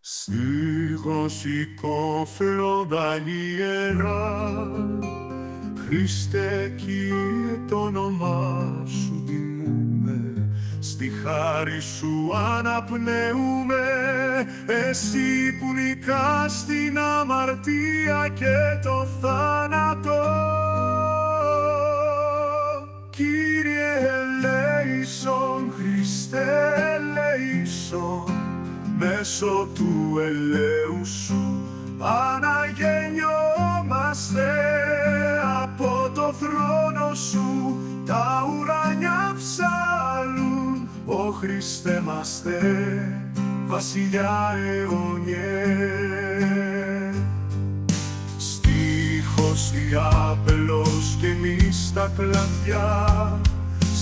Στίχος οικόφρονταν ιερά, Χριστέ Κύριε το όνομά Σου τιμούμε, στη χάρη Σου αναπνέουμε, Εσύ που νικάς την αμαρτία και το θάνατο. Κύριε ελέησον, Χριστέ ελέησον, μέσω του ελέους Σου αναγεννιόμαστε, από το θρόνο Σου τα ουράνια ψάλλουν. Ω Χριστέ μας Θεέ, Βασιλιά αιωνιέ. Στίχος διάπελος και εμείς τα κλαδιά,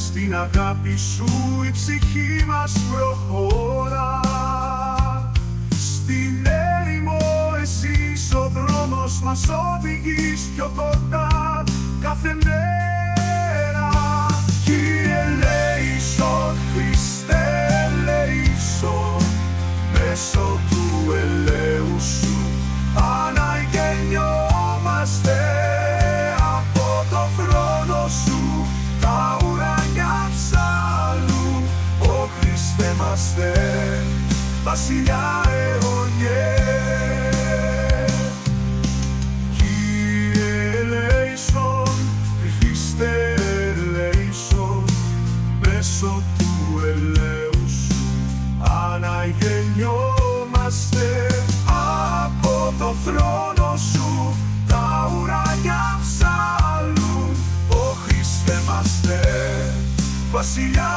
στην αγάπη Σου η ψυχή μας προχωρά. Στην έρημο Εσείς ο δρόμος μας οδηγείς πιο κοντά κάθε μέρα. Κύριε ελέησον, Χριστέ ελέησον, μέσω του ελέους Σου αναγεννιόμαστε, από το θρόνο Σου τα ουράνια ψάλλουν. Ω Χριστέ μας Θεέ, Βασιλιά αιωνιέ. Κύριε ελέησον, Χριστέ ελέησον, μέσω του ελέους Σου αναγεννιόμαστε, από το θρόνο Σου τα ουράνια ψάλλουν. Ω Χριστέ μας Θεέ, Βασιλιά